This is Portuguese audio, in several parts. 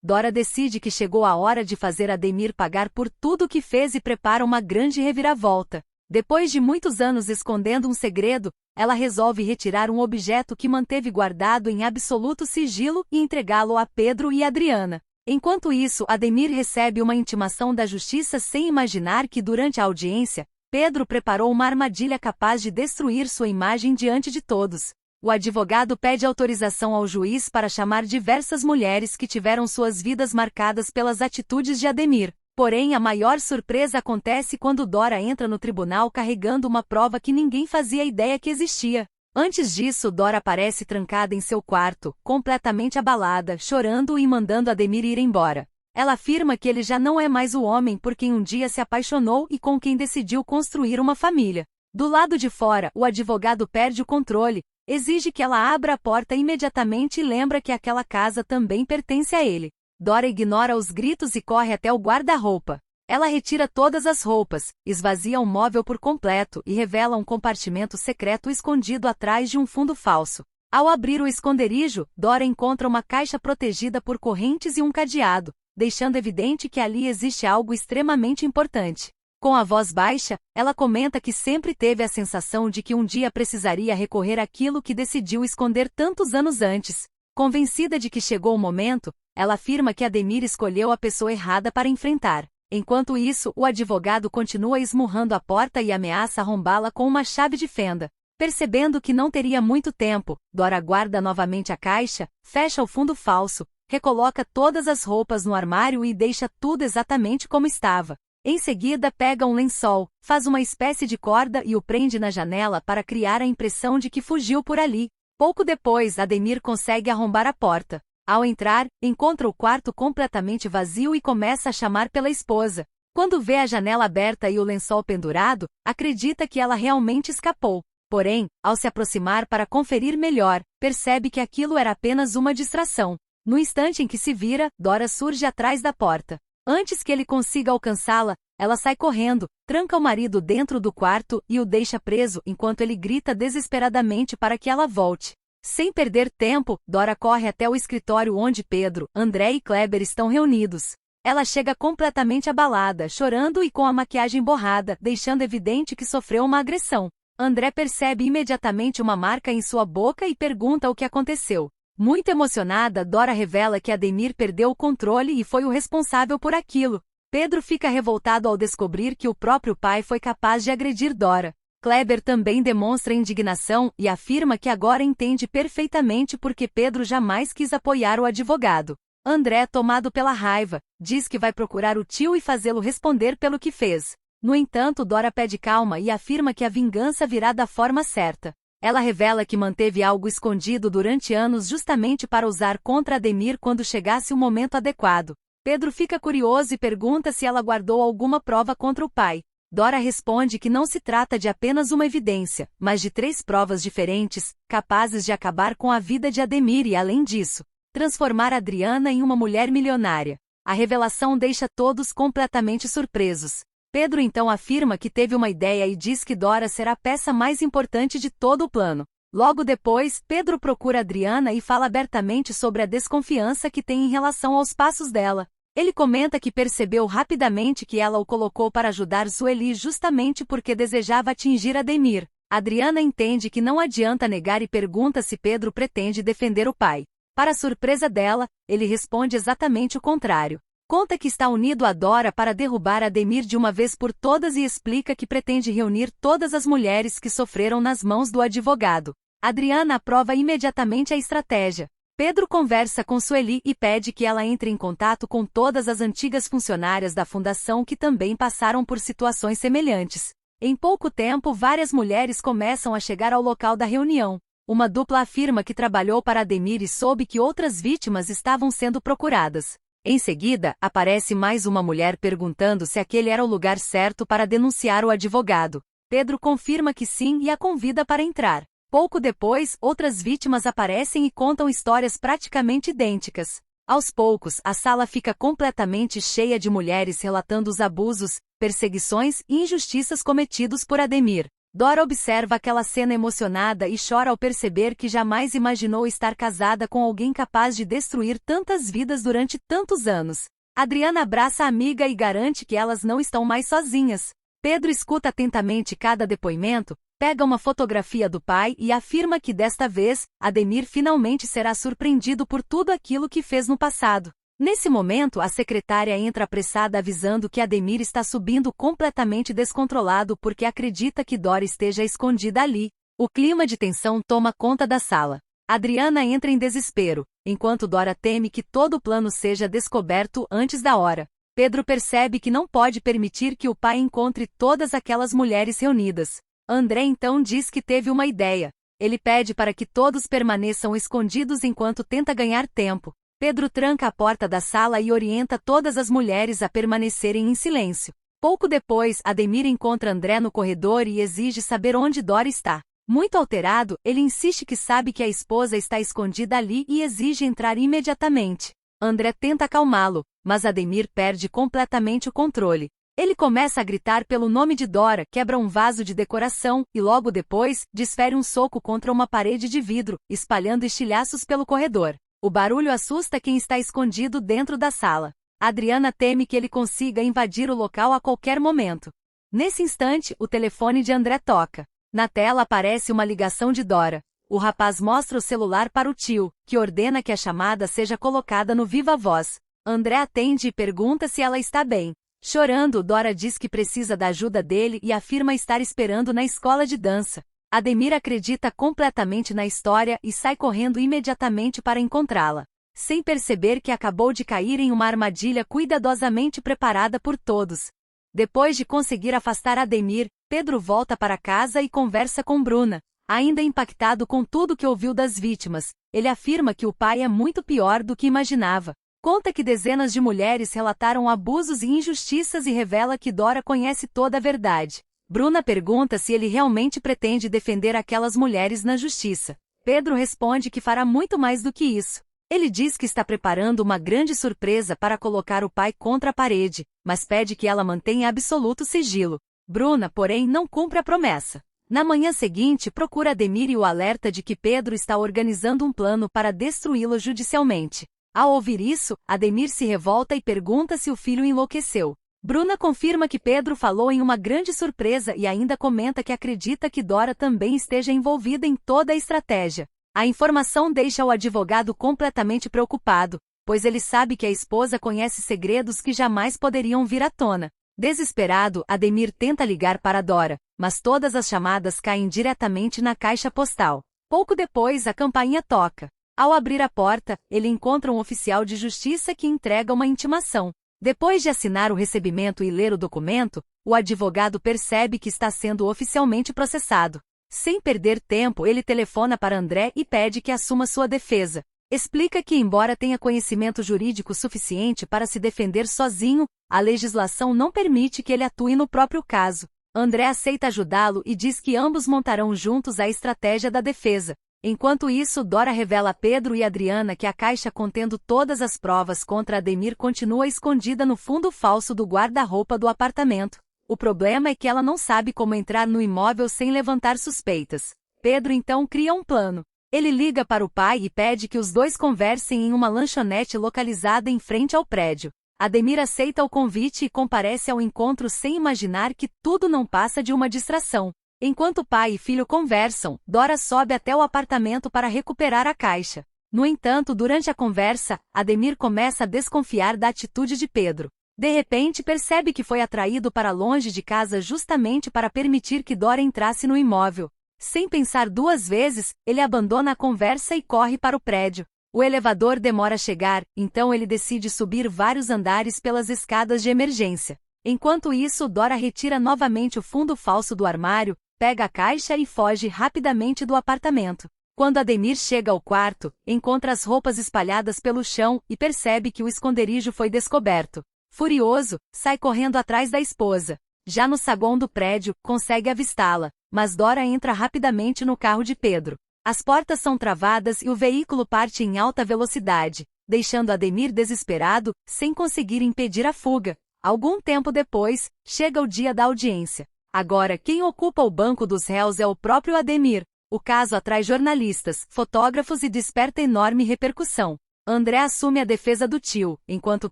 Dora decide que chegou a hora de fazer Ademir pagar por tudo que fez e prepara uma grande reviravolta. Depois de muitos anos escondendo um segredo, ela resolve retirar um objeto que manteve guardado em absoluto sigilo e entregá-lo a Pedro e Adriana. Enquanto isso, Ademir recebe uma intimação da justiça sem imaginar que durante a audiência, Pedro preparou uma armadilha capaz de destruir sua imagem diante de todos. O advogado pede autorização ao juiz para chamar diversas mulheres que tiveram suas vidas marcadas pelas atitudes de Ademir. Porém, a maior surpresa acontece quando Dora entra no tribunal carregando uma prova que ninguém fazia ideia que existia. Antes disso, Dora aparece trancada em seu quarto, completamente abalada, chorando e mandando Ademir ir embora. Ela afirma que ele já não é mais o homem por quem um dia se apaixonou e com quem decidiu construir uma família. Do lado de fora, o advogado perde o controle, exige que ela abra a porta imediatamente e lembra que aquela casa também pertence a ele. Dora ignora os gritos e corre até o guarda-roupa. Ela retira todas as roupas, esvazia o móvel por completo e revela um compartimento secreto escondido atrás de um fundo falso. Ao abrir o esconderijo, Dora encontra uma caixa protegida por correntes e um cadeado, deixando evidente que ali existe algo extremamente importante. Com a voz baixa, ela comenta que sempre teve a sensação de que um dia precisaria recorrer àquilo que decidiu esconder tantos anos antes. Convencida de que chegou o momento, ela afirma que Ademir escolheu a pessoa errada para enfrentar. Enquanto isso, o advogado continua esmurrando a porta e ameaça arrombá-la com uma chave de fenda. Percebendo que não teria muito tempo, Dora guarda novamente a caixa, fecha o fundo falso, recoloca todas as roupas no armário e deixa tudo exatamente como estava. Em seguida, pega um lençol, faz uma espécie de corda e o prende na janela para criar a impressão de que fugiu por ali. Pouco depois, Ademir consegue arrombar a porta. Ao entrar, encontra o quarto completamente vazio e começa a chamar pela esposa. Quando vê a janela aberta e o lençol pendurado, acredita que ela realmente escapou. Porém, ao se aproximar para conferir melhor, percebe que aquilo era apenas uma distração. No instante em que se vira, Dora surge atrás da porta. Antes que ele consiga alcançá-la, ela sai correndo, tranca o marido dentro do quarto e o deixa preso enquanto ele grita desesperadamente para que ela volte. Sem perder tempo, Dora corre até o escritório onde Pedro, André e Kleber estão reunidos. Ela chega completamente abalada, chorando e com a maquiagem borrada, deixando evidente que sofreu uma agressão. André percebe imediatamente uma marca em sua boca e pergunta o que aconteceu. Muito emocionada, Dora revela que Ademir perdeu o controle e foi o responsável por aquilo. Pedro fica revoltado ao descobrir que o próprio pai foi capaz de agredir Dora. Kleber também demonstra indignação e afirma que agora entende perfeitamente por que Pedro jamais quis apoiar o advogado. André, tomado pela raiva, diz que vai procurar o tio e fazê-lo responder pelo que fez. No entanto, Dora pede calma e afirma que a vingança virá da forma certa. Ela revela que manteve algo escondido durante anos justamente para usar contra Ademir quando chegasse o momento adequado. Pedro fica curioso e pergunta se ela guardou alguma prova contra o pai. Dora responde que não se trata de apenas uma evidência, mas de 3 provas diferentes, capazes de acabar com a vida de Ademir e, além disso, transformar Adriana em uma mulher milionária. A revelação deixa todos completamente surpresos. Pedro então afirma que teve uma ideia e diz que Dora será a peça mais importante de todo o plano. Logo depois, Pedro procura Adriana e fala abertamente sobre a desconfiança que tem em relação aos passos dela. Ele comenta que percebeu rapidamente que ela o colocou para ajudar Sueli justamente porque desejava atingir Ademir. Adriana entende que não adianta negar e pergunta se Pedro pretende defender o pai. Para surpresa dela, ele responde exatamente o contrário. Conta que está unido a Dora para derrubar Ademir de uma vez por todas e explica que pretende reunir todas as mulheres que sofreram nas mãos do advogado. Adriana aprova imediatamente a estratégia. Pedro conversa com Sueli e pede que ela entre em contato com todas as antigas funcionárias da fundação que também passaram por situações semelhantes. Em pouco tempo, várias mulheres começam a chegar ao local da reunião. Uma dupla afirma que trabalhou para Ademir e soube que outras vítimas estavam sendo procuradas. Em seguida, aparece mais uma mulher perguntando se aquele era o lugar certo para denunciar o advogado. Pedro confirma que sim e a convida para entrar. Pouco depois, outras vítimas aparecem e contam histórias praticamente idênticas. Aos poucos, a sala fica completamente cheia de mulheres relatando os abusos, perseguições e injustiças cometidos por Ademir. Dora observa aquela cena emocionada e chora ao perceber que jamais imaginou estar casada com alguém capaz de destruir tantas vidas durante tantos anos. Adriana abraça a amiga e garante que elas não estão mais sozinhas. Pedro escuta atentamente cada depoimento, pega uma fotografia do pai e afirma que desta vez, Ademir finalmente será surpreendido por tudo aquilo que fez no passado. Nesse momento, a secretária entra apressada avisando que Ademir está subindo completamente descontrolado porque acredita que Dora esteja escondida ali. O clima de tensão toma conta da sala. Adriana entra em desespero, enquanto Dora teme que todo o plano seja descoberto antes da hora. Pedro percebe que não pode permitir que o pai encontre todas aquelas mulheres reunidas. André então diz que teve uma ideia. Ele pede para que todos permaneçam escondidos enquanto tenta ganhar tempo. Pedro tranca a porta da sala e orienta todas as mulheres a permanecerem em silêncio. Pouco depois, Ademir encontra André no corredor e exige saber onde Dora está. Muito alterado, ele insiste que sabe que a esposa está escondida ali e exige entrar imediatamente. André tenta acalmá-lo, mas Ademir perde completamente o controle. Ele começa a gritar pelo nome de Dora, quebra um vaso de decoração e logo depois, desfere um soco contra uma parede de vidro, espalhando estilhaços pelo corredor. O barulho assusta quem está escondido dentro da sala. Adriana teme que ele consiga invadir o local a qualquer momento. Nesse instante, o telefone de André toca. Na tela aparece uma ligação de Dora. O rapaz mostra o celular para o tio, que ordena que a chamada seja colocada no viva voz. André atende e pergunta se ela está bem. Chorando, Dora diz que precisa da ajuda dele e afirma estar esperando na escola de dança. Ademir acredita completamente na história e sai correndo imediatamente para encontrá-la, sem perceber que acabou de cair em uma armadilha cuidadosamente preparada por todos. Depois de conseguir afastar Ademir, Pedro volta para casa e conversa com Bruna. Ainda impactado com tudo que ouviu das vítimas, ele afirma que o pai é muito pior do que imaginava. Conta que dezenas de mulheres relataram abusos e injustiças e revela que Dora conhece toda a verdade. Bruna pergunta se ele realmente pretende defender aquelas mulheres na justiça. Pedro responde que fará muito mais do que isso. Ele diz que está preparando uma grande surpresa para colocar o pai contra a parede, mas pede que ela mantenha absoluto sigilo. Bruna, porém, não cumpre a promessa. Na manhã seguinte, procura Ademir e o alerta de que Pedro está organizando um plano para destruí-lo judicialmente. Ao ouvir isso, Ademir se revolta e pergunta se o filho enlouqueceu. Bruna confirma que Pedro falou em uma grande surpresa e ainda comenta que acredita que Dora também esteja envolvida em toda a estratégia. A informação deixa o advogado completamente preocupado, pois ele sabe que a esposa conhece segredos que jamais poderiam vir à tona. Desesperado, Ademir tenta ligar para Dora, mas todas as chamadas caem diretamente na caixa postal. Pouco depois, a campainha toca. Ao abrir a porta, ele encontra um oficial de justiça que entrega uma intimação. Depois de assinar o recebimento e ler o documento, o advogado percebe que está sendo oficialmente processado. Sem perder tempo, ele telefona para André e pede que assuma sua defesa. Explica que, embora tenha conhecimento jurídico suficiente para se defender sozinho, a legislação não permite que ele atue no próprio caso. André aceita ajudá-lo e diz que ambos montarão juntos a estratégia da defesa. Enquanto isso, Dora revela a Pedro e Adriana que a caixa contendo todas as provas contra Ademir continua escondida no fundo falso do guarda-roupa do apartamento. O problema é que ela não sabe como entrar no imóvel sem levantar suspeitas. Pedro então cria um plano. Ele liga para o pai e pede que os dois conversem em uma lanchonete localizada em frente ao prédio. Ademir aceita o convite e comparece ao encontro sem imaginar que tudo não passa de uma distração. Enquanto pai e filho conversam, Dora sobe até o apartamento para recuperar a caixa. No entanto, durante a conversa, Ademir começa a desconfiar da atitude de Pedro. De repente, percebe que foi atraído para longe de casa justamente para permitir que Dora entrasse no imóvel. Sem pensar duas vezes, ele abandona a conversa e corre para o prédio. O elevador demora a chegar, então ele decide subir vários andares pelas escadas de emergência. Enquanto isso, Dora retira novamente o fundo falso do armário, pega a caixa e foge rapidamente do apartamento. Quando Ademir chega ao quarto, encontra as roupas espalhadas pelo chão e percebe que o esconderijo foi descoberto. Furioso, sai correndo atrás da esposa. Já no saguão do prédio, consegue avistá-la, mas Dora entra rapidamente no carro de Pedro. As portas são travadas e o veículo parte em alta velocidade, deixando Ademir desesperado, sem conseguir impedir a fuga. Algum tempo depois, chega o dia da audiência. Agora, quem ocupa o banco dos réus é o próprio Ademir. O caso atrai jornalistas, fotógrafos e desperta enorme repercussão. André assume a defesa do tio, enquanto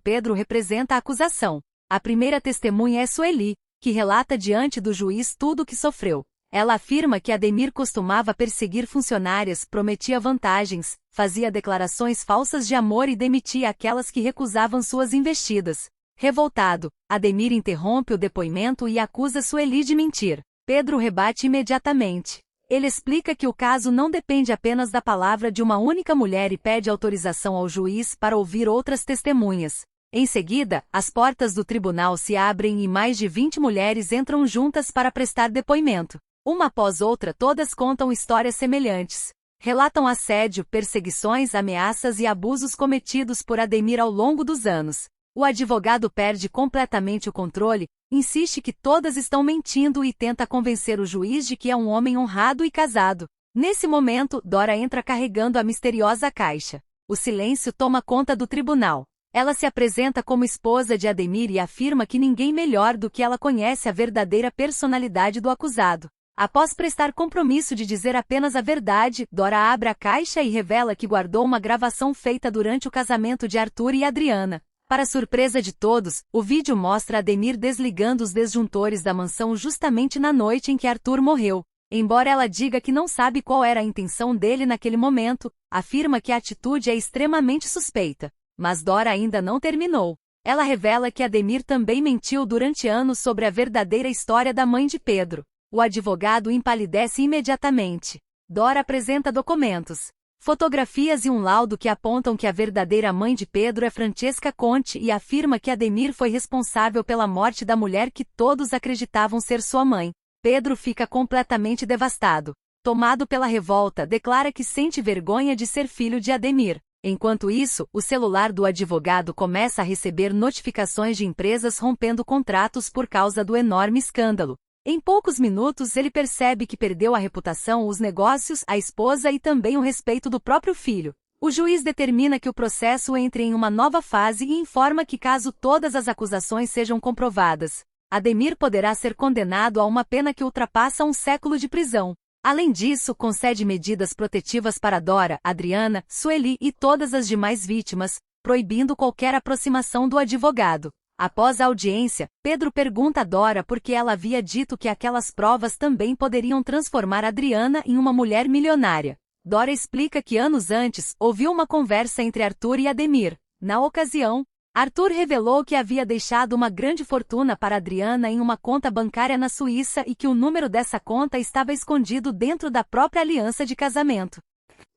Pedro representa a acusação. A primeira testemunha é Sueli, que relata diante do juiz tudo o que sofreu. Ela afirma que Ademir costumava perseguir funcionárias, prometia vantagens, fazia declarações falsas de amor e demitia aquelas que recusavam suas investidas. Revoltado, Ademir interrompe o depoimento e acusa Sueli de mentir. Pedro rebate imediatamente. Ele explica que o caso não depende apenas da palavra de uma única mulher e pede autorização ao juiz para ouvir outras testemunhas. Em seguida, as portas do tribunal se abrem e mais de 20 mulheres entram juntas para prestar depoimento. Uma após outra, todas contam histórias semelhantes. Relatam assédio, perseguições, ameaças e abusos cometidos por Ademir ao longo dos anos. O advogado perde completamente o controle, insiste que todas estão mentindo e tenta convencer o juiz de que é um homem honrado e casado. Nesse momento, Dora entra carregando a misteriosa caixa. O silêncio toma conta do tribunal. Ela se apresenta como esposa de Ademir e afirma que ninguém melhor do que ela conhece a verdadeira personalidade do acusado. Após prestar compromisso de dizer apenas a verdade, Dora abre a caixa e revela que guardou uma gravação feita durante o casamento de Arthur e Adriana. Para surpresa de todos, o vídeo mostra Ademir desligando os disjuntores da mansão justamente na noite em que Arthur morreu. Embora ela diga que não sabe qual era a intenção dele naquele momento, afirma que a atitude é extremamente suspeita. Mas Dora ainda não terminou. Ela revela que Ademir também mentiu durante anos sobre a verdadeira história da mãe de Pedro. O advogado empalidece imediatamente. Dora apresenta documentos, fotografias e um laudo que apontam que a verdadeira mãe de Pedro é Francesca Conte e afirma que Ademir foi responsável pela morte da mulher que todos acreditavam ser sua mãe. Pedro fica completamente devastado. Tomado pela revolta, declara que sente vergonha de ser filho de Ademir. Enquanto isso, o celular do advogado começa a receber notificações de empresas rompendo contratos por causa do enorme escândalo. Em poucos minutos ele percebe que perdeu a reputação, os negócios, a esposa e também o respeito do próprio filho. O juiz determina que o processo entre em uma nova fase e informa que caso todas as acusações sejam comprovadas, Ademir poderá ser condenado a uma pena que ultrapassa um século de prisão. Além disso, concede medidas protetivas para Dora, Adriana, Sueli e todas as demais vítimas, proibindo qualquer aproximação do advogado. Após a audiência, Pedro pergunta a Dora por que ela havia dito que aquelas provas também poderiam transformar Adriana em uma mulher milionária. Dora explica que anos antes, ouviu uma conversa entre Arthur e Ademir. Na ocasião, Arthur revelou que havia deixado uma grande fortuna para Adriana em uma conta bancária na Suíça e que o número dessa conta estava escondido dentro da própria aliança de casamento.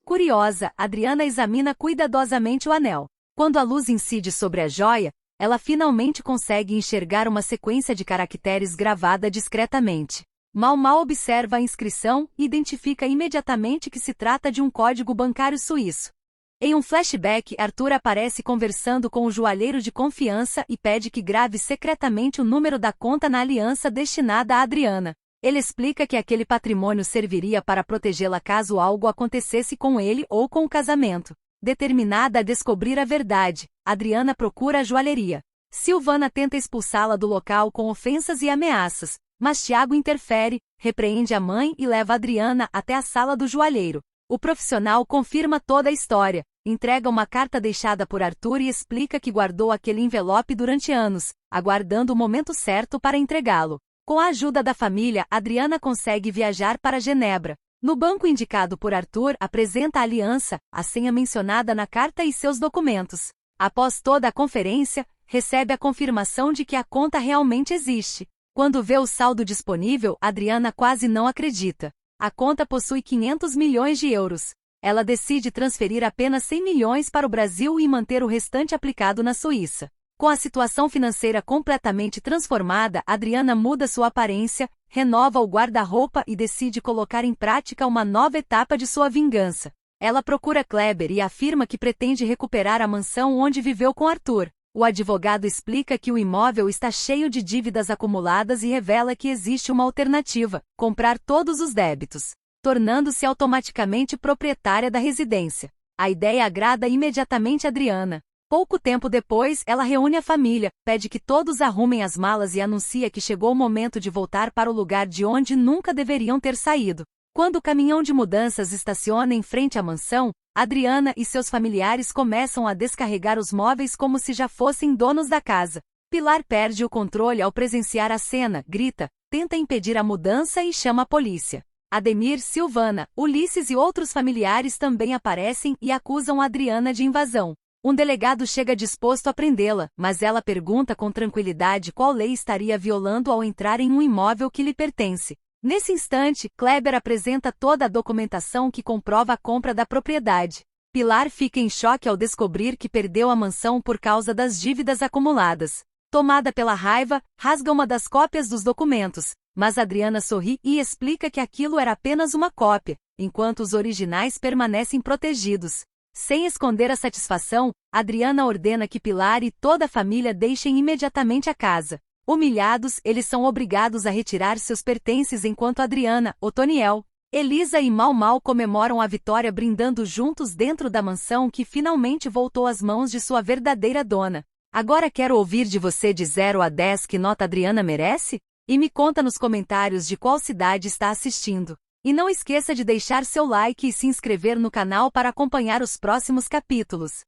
Curiosa, Adriana examina cuidadosamente o anel. Quando a luz incide sobre a joia, ela finalmente consegue enxergar uma sequência de caracteres gravada discretamente. Mal observa a inscrição e identifica imediatamente que se trata de um código bancário suíço. Em um flashback, Arthur aparece conversando com o joalheiro de confiança e pede que grave secretamente o número da conta na aliança destinada a Adriana. Ele explica que aquele patrimônio serviria para protegê-la caso algo acontecesse com ele ou com o casamento. Determinada a descobrir a verdade, Adriana procura a joalheria. Silvana tenta expulsá-la do local com ofensas e ameaças, mas Tiago interfere, repreende a mãe e leva Adriana até a sala do joalheiro. O profissional confirma toda a história, entrega uma carta deixada por Arthur e explica que guardou aquele envelope durante anos, aguardando o momento certo para entregá-lo. Com a ajuda da família, Adriana consegue viajar para Genebra. No banco indicado por Arthur, apresenta a aliança, a senha mencionada na carta e seus documentos. Após toda a conferência, recebe a confirmação de que a conta realmente existe. Quando vê o saldo disponível, Adriana quase não acredita. A conta possui 500 milhões de euros. Ela decide transferir apenas 100 milhões para o Brasil e manter o restante aplicado na Suíça. Com a situação financeira completamente transformada, Adriana muda sua aparência, renova o guarda-roupa e decide colocar em prática uma nova etapa de sua vingança. Ela procura Kleber e afirma que pretende recuperar a mansão onde viveu com Arthur. O advogado explica que o imóvel está cheio de dívidas acumuladas e revela que existe uma alternativa: comprar todos os débitos, tornando-se automaticamente proprietária da residência. A ideia agrada imediatamente Adriana. Pouco tempo depois, ela reúne a família, pede que todos arrumem as malas e anuncia que chegou o momento de voltar para o lugar de onde nunca deveriam ter saído. Quando o caminhão de mudanças estaciona em frente à mansão, Adriana e seus familiares começam a descarregar os móveis como se já fossem donos da casa. Pilar perde o controle ao presenciar a cena, grita, tenta impedir a mudança e chama a polícia. Ademir, Silvana, Ulisses e outros familiares também aparecem e acusam Adriana de invasão. Um delegado chega disposto a prendê-la, mas ela pergunta com tranquilidade qual lei estaria violando ao entrar em um imóvel que lhe pertence. Nesse instante, Kleber apresenta toda a documentação que comprova a compra da propriedade. Pilar fica em choque ao descobrir que perdeu a mansão por causa das dívidas acumuladas. Tomada pela raiva, rasga uma das cópias dos documentos, mas Adriana sorri e explica que aquilo era apenas uma cópia, enquanto os originais permanecem protegidos. Sem esconder a satisfação, Adriana ordena que Pilar e toda a família deixem imediatamente a casa. Humilhados, eles são obrigados a retirar seus pertences enquanto Adriana, Otoniel, Elisa e Mau comemoram a vitória brindando juntos dentro da mansão que finalmente voltou às mãos de sua verdadeira dona. Agora quero ouvir de você de 0 a 10 que nota Adriana merece? E me conta nos comentários de qual cidade está assistindo. E não esqueça de deixar seu like e se inscrever no canal para acompanhar os próximos capítulos.